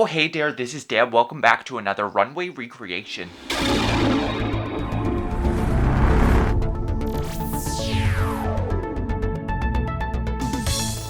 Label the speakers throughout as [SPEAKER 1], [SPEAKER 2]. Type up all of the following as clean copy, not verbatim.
[SPEAKER 1] Oh, hey there, this is Deb. Welcome back to another runway recreation.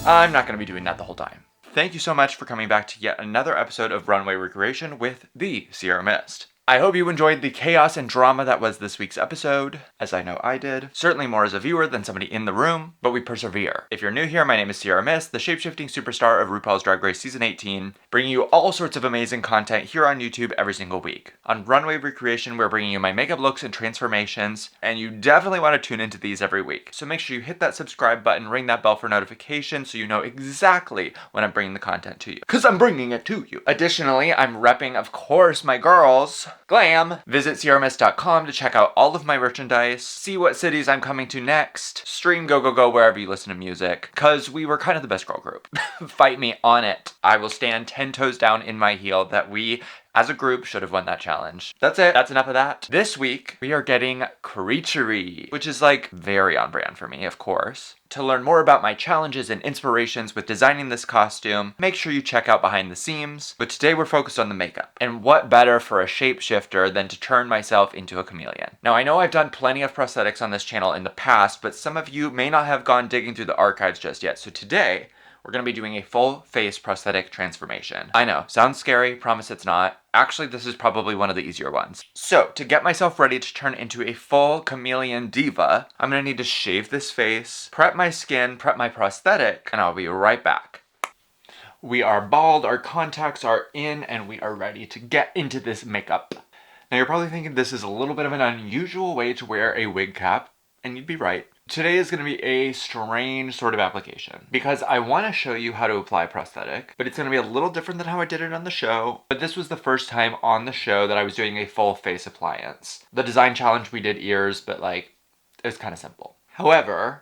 [SPEAKER 1] I'm not going to be doing that the whole time. Thank you so much for coming back to yet another episode of Runway Recreation with the Ciara Myst. I hope you enjoyed the chaos and drama that was this week's episode, as I know I did. Certainly more as a viewer than somebody in the room, but we persevere. If you're new here, my name is Ciara Myst, the shapeshifting superstar of RuPaul's Drag Race Season 18, bringing you all sorts of amazing content here on YouTube every single week. On Runway Recreation, we're bringing you my makeup looks and transformations, and you definitely want to tune into these every week. So make sure you hit that subscribe button, ring that bell for notification so you know exactly when I'm bringing the content to you. Because I'm bringing it to you. Additionally, I'm repping, of course, my girls. Glam! Visit ciaramyst.com to check out all of my merchandise, see what cities I'm coming to next, stream Go wherever you listen to music, cause we were kind of the best girl group. Fight me on it. I will stand 10 toes down in my heel that we as a group should have won that challenge. That's it. That's enough of that. This week, we are getting creaturey, which is like very on brand for me, of course. To learn more about my challenges and inspirations with designing this costume, make sure you check out Behind the Seams. But today we're focused on the makeup. And what better for a shapeshifter than to turn myself into a chameleon? Now, I know I've done plenty of prosthetics on this channel in the past, but some of you may not have gone digging through the archives just yet. So today, we're going to be doing a full face prosthetic transformation. I know, sounds scary, promise it's not. Actually, this is probably one of the easier ones. So, to get myself ready to turn into a full chameleon diva, I'm going to need to shave this face, prep my skin, prep my prosthetic, and I'll be right back. We are bald, our contacts are in, and we are ready to get into this makeup. Now, you're probably thinking this is a little bit of an unusual way to wear a wig cap, and you'd be right. Today is going to be a strange sort of application because I want to show you how to apply a prosthetic, but it's going to be a little different than how I did it on the show. But this was the first time on the show that I was doing a full face appliance. The design challenge, we did ears, but like, it was kind of simple. However,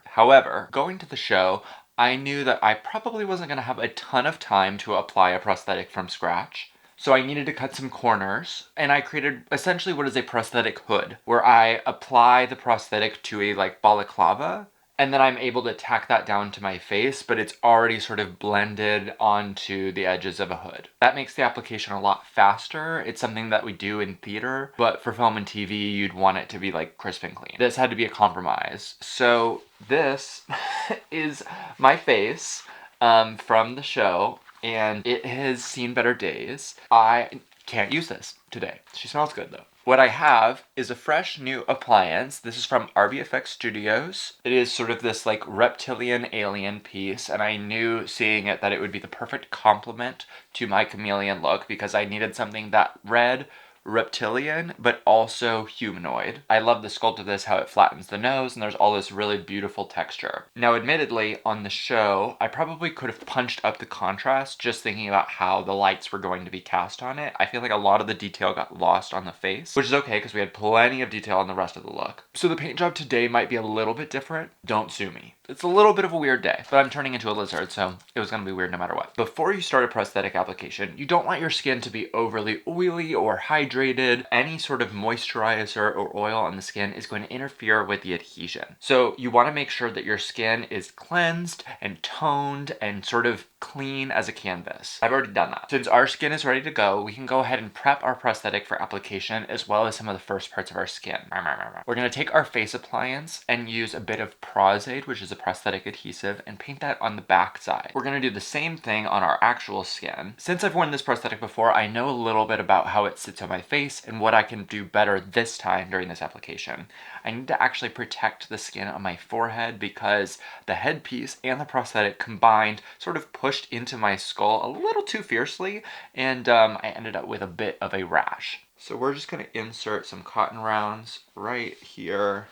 [SPEAKER 1] going to the show, I knew that I probably wasn't going to have a ton of time to apply a prosthetic from scratch. So I needed to cut some corners, and I created essentially what is a prosthetic hood, where I apply the prosthetic to a like balaclava, and then I'm able to tack that down to my face, but it's already sort of blended onto the edges of a hood. That makes the application a lot faster. It's something that we do in theater, but for film and TV, you'd want it to be like crisp and clean. This had to be a compromise. So this is my face from the show. And it has seen better days. I can't use this today. She smells good though. What I have is a fresh new appliance. This is from RBFX Studios. It is sort of this like reptilian alien piece, and I knew seeing it that it would be the perfect complement to my chameleon look because I needed something that read reptilian but also humanoid. I love the sculpt of this, how it flattens the nose, and there's all this really beautiful texture. Now admittedly, on the show, I probably could have punched up the contrast just thinking about how the lights were going to be cast on it. I feel like a lot of the detail got lost on the face, which is okay because we had plenty of detail on the rest of the look. So the paint job today might be a little bit different. Don't sue me. It's a little bit of a weird day, but I'm turning into a lizard, so it was going to be weird no matter what. Before you start a prosthetic application, you don't want your skin to be overly oily or hydrated. Any sort of moisturizer or oil on the skin is going to interfere with the adhesion. So you want to make sure that your skin is cleansed and toned and sort of clean as a canvas. I've already done that. Since our skin is ready to go, we can go ahead and prep our prosthetic for application as well as some of the first parts of our skin. We're going to take our face appliance and use a bit of Prosthetic, which is a prosthetic adhesive, and paint that on the back side. We're going to do the same thing on our actual skin. Since I've worn this prosthetic before, I know a little bit about how it sits on my face and what I can do better this time during this application. I need to actually protect the skin on my forehead because the headpiece and the prosthetic combined sort of pushed into my skull a little too fiercely, and I ended up with a bit of a rash. So we're just going to insert some cotton rounds right here,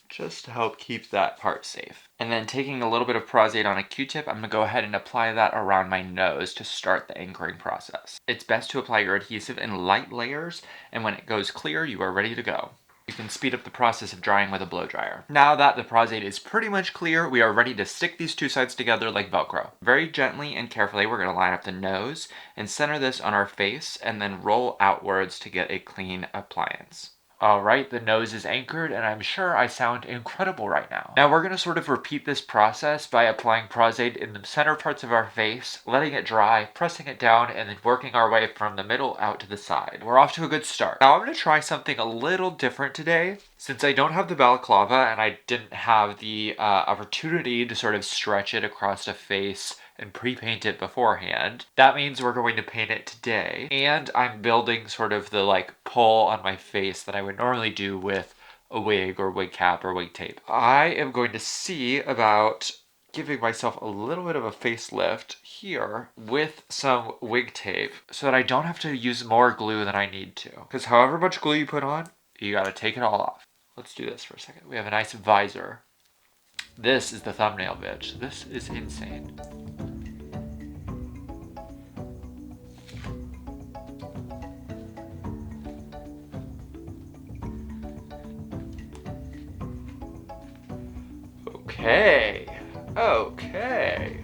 [SPEAKER 1] just to help keep that part safe. And then taking a little bit of Prosthetic on a Q-tip, I'm going to go ahead and apply that around my nose to start the anchoring process. It's best to apply your adhesive in light layers, and when it goes clear, you are ready to go. You can speed up the process of drying with a blow dryer. Now that the Prosthetic is pretty much clear, we are ready to stick these two sides together like Velcro. Very gently and carefully, we're going to line up the nose and center this on our face, and then roll outwards to get a clean appliance. Alright, the nose is anchored, and I'm sure I sound incredible right now. Now we're going to sort of repeat this process by applying Prosthetic in the center parts of our face, letting it dry, pressing it down, and then working our way from the middle out to the side. We're off to a good start. Now I'm going to try something a little different today. Since I don't have the balaclava and I didn't have the opportunity to sort of stretch it across a face and pre-paint it beforehand. That means we're going to paint it today. And I'm building sort of the like pull on my face that I would normally do with a wig or wig cap or wig tape. I am going to see about giving myself a little bit of a facelift here with some wig tape so that I don't have to use more glue than I need to. Because however much glue you put on, you gotta take it all off. Let's do this for a second. We have a nice visor. This is the thumbnail, bitch. This is insane. Okay.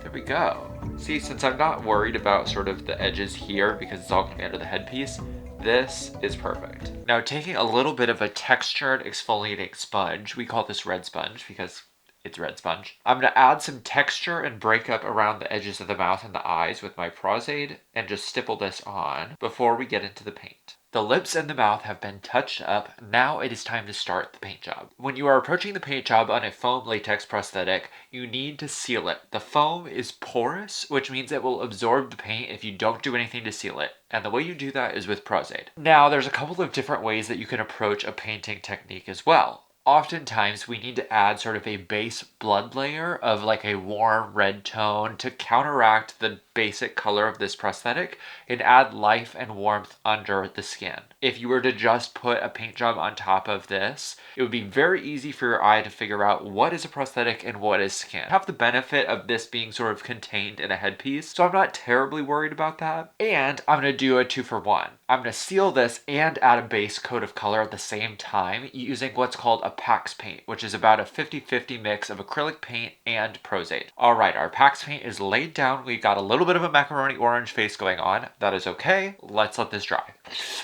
[SPEAKER 1] There we go. See, since I'm not worried about sort of the edges here because it's all coming under the headpiece, this is perfect. Now taking a little bit of a textured exfoliating sponge, we call this red sponge because it's red sponge. I'm going to add some texture and breakup around the edges of the mouth and the eyes with my Prosthetic and just stipple this on before we get into the paint. The lips and the mouth have been touched up. Now it is time to start the paint job. When you are approaching the paint job on a foam latex prosthetic, you need to seal it. The foam is porous, which means it will absorb the paint if you don't do anything to seal it. And the way you do that is with Prosthetic. Now, there's a couple of different ways that you can approach a painting technique as well. Oftentimes, we need to add sort of a base blood layer of like a warm red tone to counteract the basic color of this prosthetic and add life and warmth under the skin. If you were to just put a paint job on top of this, it would be very easy for your eye to figure out what is a prosthetic and what is skin. Have the benefit of this being sort of contained in a headpiece, so I'm not terribly worried about that. And I'm going to do a 2-for-1. I'm going to seal this and add a base coat of color at the same time using what's called a PAX paint, which is about a 50-50 mix of acrylic paint and Prosthetic. Alright, our PAX paint is laid down. We got a little bit of a macaroni orange face going on. That is okay. Let's let this dry.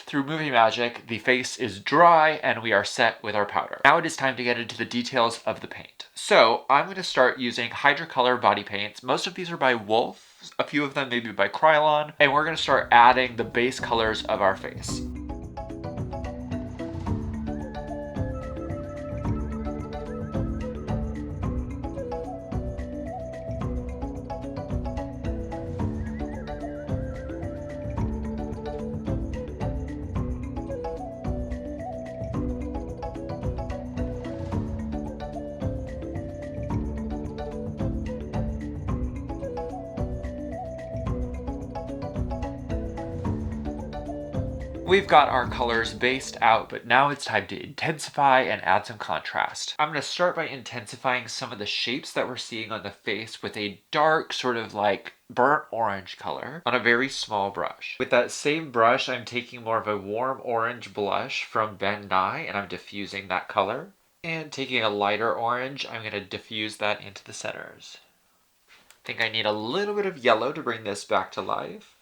[SPEAKER 1] Through movie magic, the face is dry and we are set with our powder. Now it is time to get into the details of the paint. So I'm going to start using Hydrocolor body paints. Most of these are by Wolf. A few of them maybe by Krylon. And we're going to start adding the base colors of our face. We've got our colors based out, but now it's time to intensify and add some contrast. I'm going to start by intensifying some of the shapes that we're seeing on the face with a dark sort of like burnt orange color on a very small brush. With that same brush, I'm taking more of a warm orange blush from Ben Nye and I'm diffusing that color. And taking a lighter orange, I'm going to diffuse that into the centers. I think I need a little bit of yellow to bring this back to life.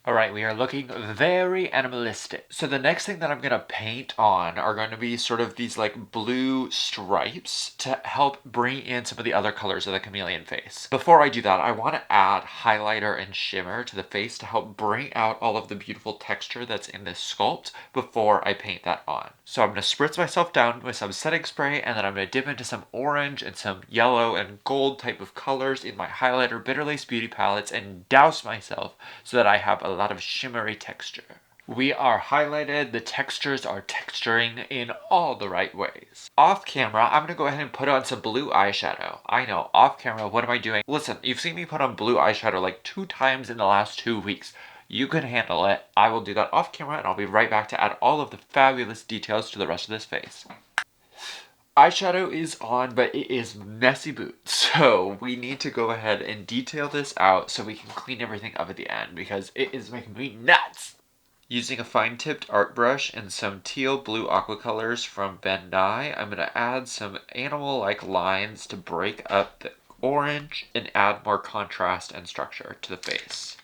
[SPEAKER 1] Alright, we are looking very animalistic. So the next thing that I'm going to paint on are going to be sort of these like blue stripes to help bring in some of the other colors of the chameleon face. Before I do that, I want to add highlighter and shimmer to the face to help bring out all of the beautiful texture that's in this sculpt before I paint that on. So I'm going to spritz myself down with some setting spray and then I'm going to dip into some orange and some yellow and gold type of colors in my highlighter Bitter Lace Beauty palettes and douse myself so that I have a lot of shimmery texture. We are highlighted, the textures are texturing in all the right ways. Off camera, I'm going to go ahead and put on some blue eyeshadow. I know, off camera, what am I doing? Listen, you've seen me put on blue eyeshadow like 2 times in the last 2 weeks. You can handle it. I will do that off camera and I'll be right back to add all of the fabulous details to the rest of this face. Eyeshadow is on, but it is messy boots. So we need to go ahead and detail this out so we can clean everything up at the end because it is making me nuts. Using a fine-tipped art brush and some teal blue aqua colors from Ben Nye, I'm going to add some animal-like lines to break up the orange and add more contrast and structure to the face.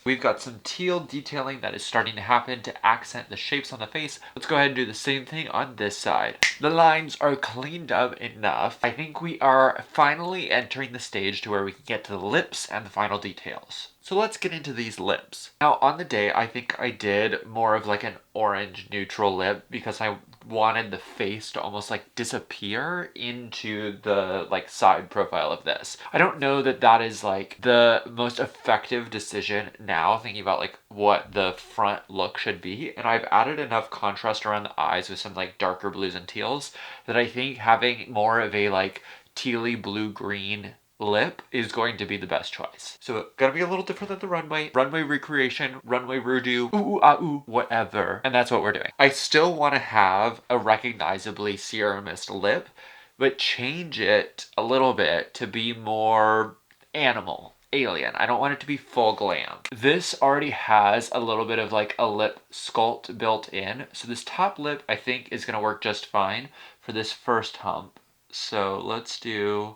[SPEAKER 1] We've got some teal detailing that is starting to happen to accent the shapes on the face. Let's go ahead and do the same thing on this side. The lines are cleaned up enough. I think we are finally entering the stage to where we can get to the lips and the final details. So let's get into these lips. Now on the day, I think I did more of like an orange neutral lip because I wanted the face to almost like disappear into the like side profile of this. I don't know that that is like the most effective decision now, thinking about like what the front look should be, and I've added enough contrast around the eyes with some like darker blues and teals that I think having more of a like tealy blue green lip is going to be the best choice. So gonna be a little different than the runway recreation, runway redo, ooh ah ooh, whatever. And that's what we're doing. I still want to have a recognizably Ciara Myst lip, but change it a little bit to be more animal, alien. I don't want it to be full glam. This already has a little bit of like a lip sculpt built in. So this top lip I think is gonna work just fine for this first hump. So let's do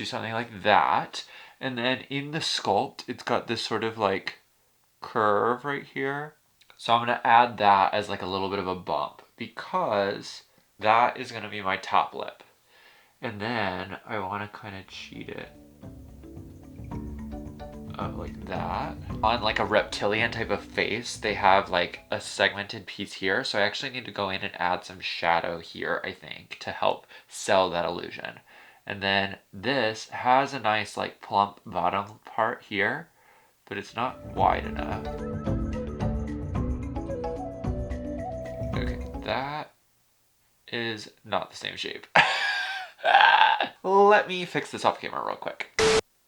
[SPEAKER 1] something like that. And then in the sculpt, it's got this sort of like curve right here. So I'm gonna add that as like a little bit of a bump because that is gonna be my top lip. And then I wanna kind of cheat it up like that. On like a reptilian type of face, they have like a segmented piece here. So I actually need to go in and add some shadow here, I think, to help sell that illusion. And then this has a nice like plump bottom part here, but it's not wide enough. Okay, that is not the same shape. Let me fix this off camera real quick.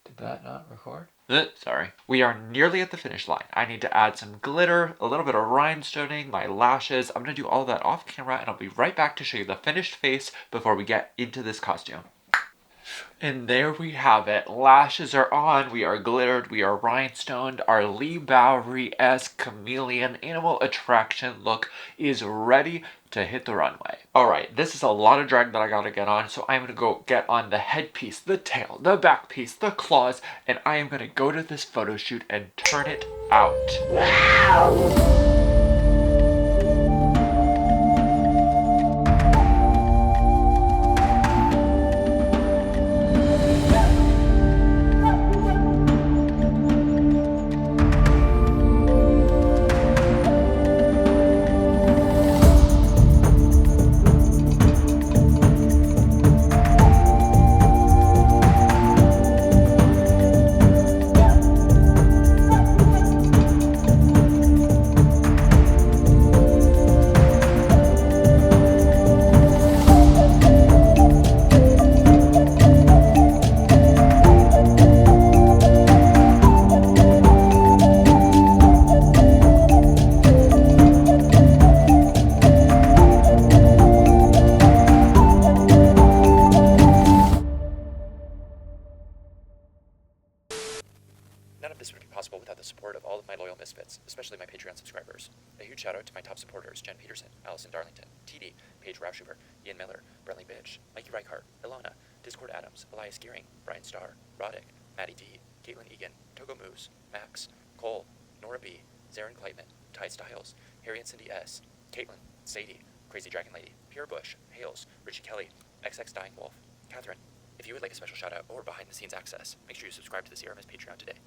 [SPEAKER 1] Did that not record? Sorry. We are nearly at the finish line. I need to add some glitter, a little bit of rhinestoning, my lashes. I'm gonna do all of that off camera and I'll be right back to show you the finished face before we get into this costume. And there we have it. Lashes are on, we are glittered, we are rhinestoned. Our Lee Bowery-esque chameleon animal attraction look is ready to hit the runway. Alright, this is a lot of drag that I gotta get on, so I'm gonna go get on the headpiece, the tail, the back piece, the claws, and I am gonna go to this photo shoot and turn it out. Wow!
[SPEAKER 2] None of this would be possible without the support of all of my loyal misfits, especially my Patreon subscribers. A huge shout out to my top supporters, Jen Peterson, Allison Darlington, TD, Paige Rauschuber, Ian Miller, Brentley Bitch, Mikey Reichart, Ilana, Discord Adams, Elias Gearing, Brian Starr, Roddick, Maddie D, Caitlin Egan, Togo Moose, Max, Cole, Nora B, Zarin Kleitman, Ty Styles, Harry and Cindy S, Caitlin, Sadie, Crazy Dragon Lady, Pierre Bush, Hales, Richie Kelly, XX Dying Wolf, Catherine. If you would like a special shout out or behind the scenes access, make sure you subscribe to the Ciara Myst Patreon today.